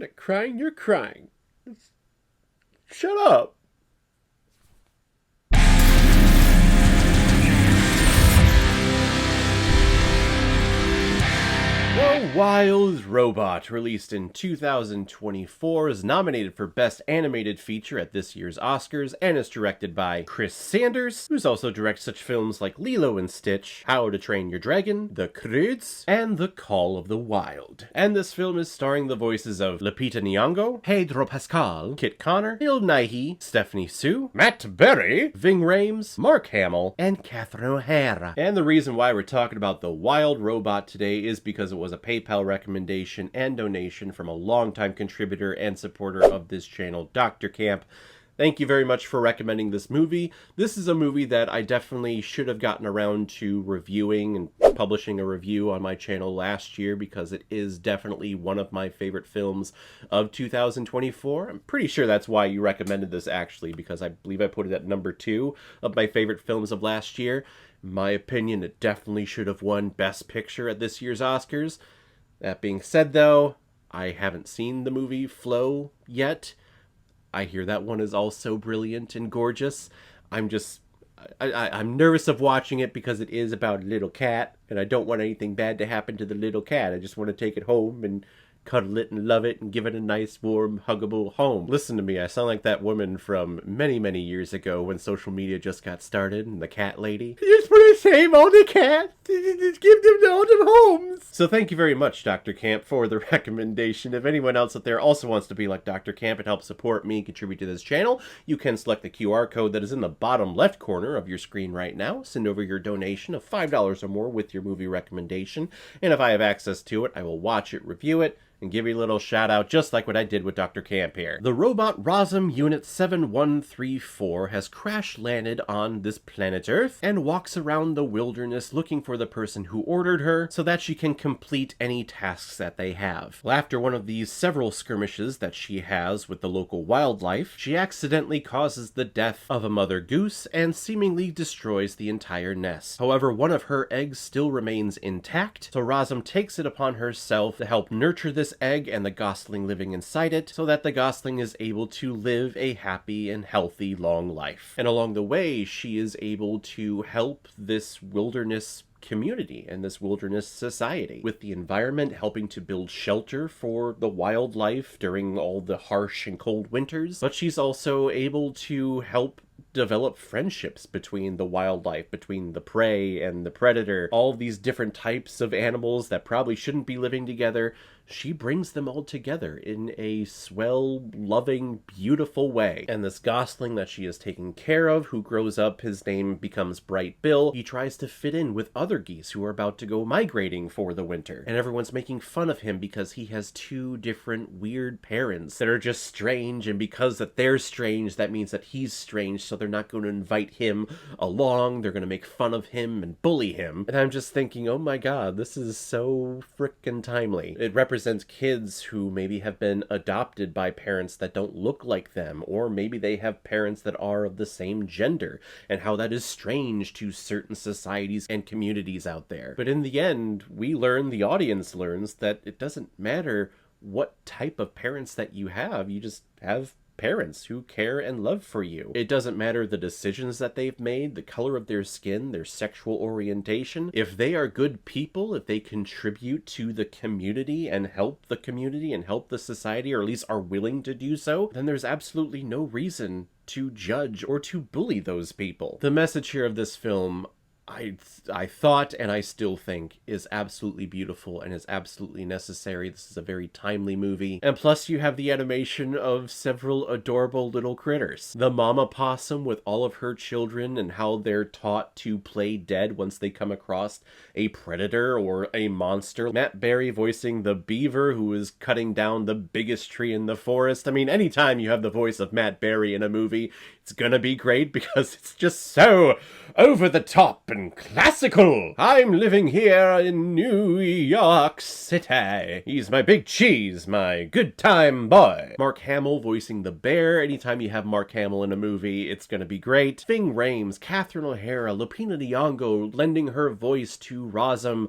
not crying, you're crying. Shut up. The Wild Robot, released in 2024, is nominated for Best Animated Feature at this year's Oscars and is directed by Chris Sanders, who's also directed such films like Lilo and Stitch, How to Train Your Dragon, The Croods, and The Call of the Wild. And this film is starring the voices of Lupita Nyong'o, Pedro Pascal, Kit Connor, Bill Nighy, Stephanie Sue, Matt Berry, Ving Rhames, Mark Hamill, and Catherine O'Hara. And the reason why we're talking about The Wild Robot today is because it was a PayPal recommendation and donation from a longtime contributor and supporter of this channel, Dr. Camp. Thank you very much for recommending this movie. This is a movie that I definitely should have gotten around to reviewing and publishing a review on my channel last year because it is definitely one of my favorite films of 2024. I'm pretty sure that's why you recommended this actually, because I believe I put it at number 2 of my favorite films of last year. In my opinion, it definitely should have won Best Picture at this year's Oscars. That being said, though, I haven't seen the movie Flow yet. I hear that one is also brilliant and gorgeous. I'm nervous of watching it because it is about a little cat, and I don't want anything bad to happen to the little cat. I just want to take it home and cuddle it and love it and give it a nice, warm, huggable home. Listen to me, I sound like that woman from many, many years ago when social media just got started, and the cat lady. You just want to save all the cats, just give them all them homes. So thank you very much, Dr. Camp, for the recommendation. If anyone else out there also wants to be like Dr. Camp and help support me and contribute to this channel, you can select the QR code that is in the bottom left corner of your screen right now. Send over your donation of $5 or more with your movie recommendation, and if I have access to it, I will watch it, review it, and give you a little shout out just like what I did with Dr. Camp here. The robot Rosm Unit 7134 has crash landed on this planet Earth and walks around the wilderness looking for the person who ordered her so that she can complete any tasks that they have. Well, after one of these several skirmishes that she has with the local wildlife, she accidentally causes the death of a mother goose and seemingly destroys the entire nest. However, one of her eggs still remains intact, so Rosm takes it upon herself to help nurture this egg and the gosling living inside it so that the gosling is able to live a happy and healthy long life. And along the way, she is able to help this wilderness community and this wilderness society with the environment, helping to build shelter for the wildlife during all the harsh and cold winters. But she's also able to help develop friendships between the wildlife, between the prey and the predator, all these different types of animals that probably shouldn't be living together. She brings them all together in a swell, loving, beautiful way. And this gosling that she is taking care of, who grows up, his name becomes Bright Bill. He tries to fit in with other geese who are about to go migrating for the winter. And everyone's making fun of him because he has 2 different weird parents that are just strange, and because that they're strange, that means that he's strange, so they're not going to invite him along. They're going to make fun of him and bully him. And I'm just thinking, oh my god, this is so frickin' timely. It represents kids who maybe have been adopted by parents that don't look like them, or maybe they have parents that are of the same gender, and how that is strange to certain societies and communities out there. But in the end, we learn, the audience learns, that it doesn't matter what type of parents that you just have parents who care and love for you. It doesn't matter the decisions that they've made, the color of their skin, their sexual orientation. If they are good people, if they contribute to the community and help the society, or at least are willing to do so, then there's absolutely no reason to judge or to bully those people. The message here of this film, I thought, and I still think, is absolutely beautiful and is absolutely necessary. This is a very timely movie. And plus you have the animation of several adorable little critters. The mama possum with all of her children and how they're taught to play dead once they come across a predator or a monster. Matt Berry voicing the beaver who is cutting down the biggest tree in the forest. I mean, anytime you have the voice of Matt Berry in a movie, it's gonna be great because it's just so over the top and classical. I'm living here in New York City. He's my big cheese, my good time boy. Mark Hamill voicing the bear. Anytime you have Mark Hamill in a movie, it's gonna be great. Ving Rhames, Catherine O'Hara, Lupita Nyong'o lending her voice to Rosm.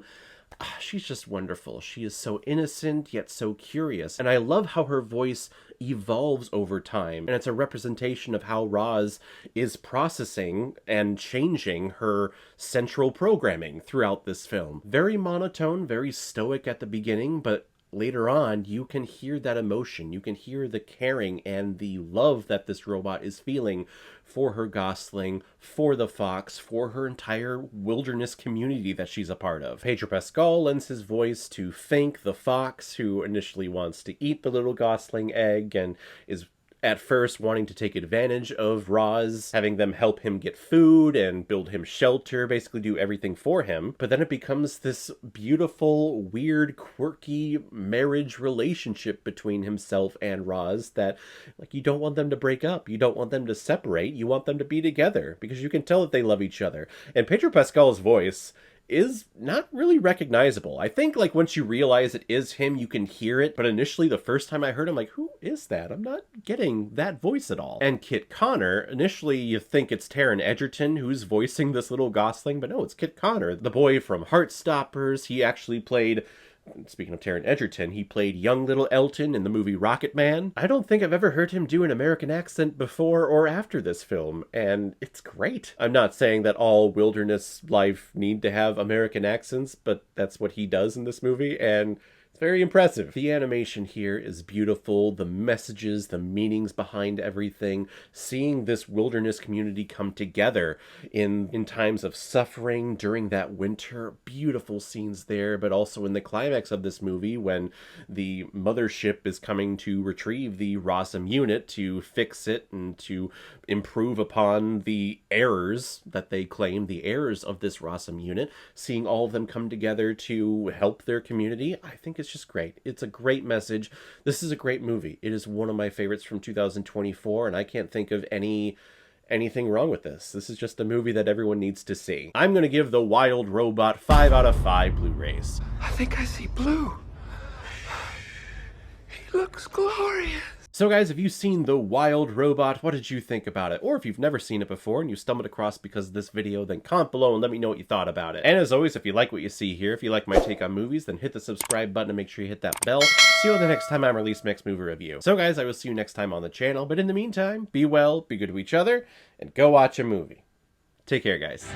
she's just wonderful. She is so innocent, yet so curious. And I love how her voice evolves over time. And it's a representation of how Roz is processing and changing her central programming throughout this film. Very monotone, very stoic at the beginning, but later on, you can hear that emotion. You can hear the caring and the love that this robot is feeling for her Gosling, for the fox, for her entire wilderness community that she's a part of. Pedro Pascal lends his voice to Fink, the fox, who initially wants to eat the little Gosling egg and is at first wanting to take advantage of Roz, having them help him get food and build him shelter, basically do everything for him. But then it becomes this beautiful, weird, quirky marriage relationship between himself and Roz that, like, you don't want them to break up. You don't want them to separate. You want them to be together because you can tell that they love each other. And Pedro Pascal's voice is not really recognizable. I think, like, once you realize it is him, you can hear it, but initially the first time I heard him, like, who is that? I'm not getting that voice at all. And Kit Connor, initially you think it's Taron Egerton who's voicing this little Gosling, but no, it's Kit Connor, the boy from Heartstoppers. He actually played, speaking of Taron Egerton, he played young little Elton in the movie Rocket Man. I don't think I've ever heard him do an American accent before or after this film, and it's great. I'm not saying that all wilderness life need to have American accents, but that's what he does in this movie, and it's very impressive. The animation here is beautiful, the messages, the meanings behind everything, seeing this wilderness community come together in times of suffering during that winter. Beautiful scenes there, but also in the climax of this movie when the mothership is coming to retrieve the Rossum unit to fix it and to improve upon the errors that they claim, the errors of this Rossum unit, seeing all of them come together to help their community, I think it's just great. It's a great message. This is a great movie. It is one of my favorites from 2024, and I can't think of anything wrong with this. This is just a movie that everyone needs to see. I'm going to give The Wild Robot 5 out of 5 Blu-rays. I think I see blue. He looks glorious. So guys, have you seen The Wild Robot? What did you think about it? Or if you've never seen it before and you stumbled across because of this video, then comment below and let me know what you thought about it. And as always, if you like what you see here, if you like my take on movies, then hit the subscribe button and make sure you hit that bell. See you the next time I release my next movie review. So guys, I will see you next time on the channel, but in the meantime, be well, be good to each other, and go watch a movie. Take care, guys.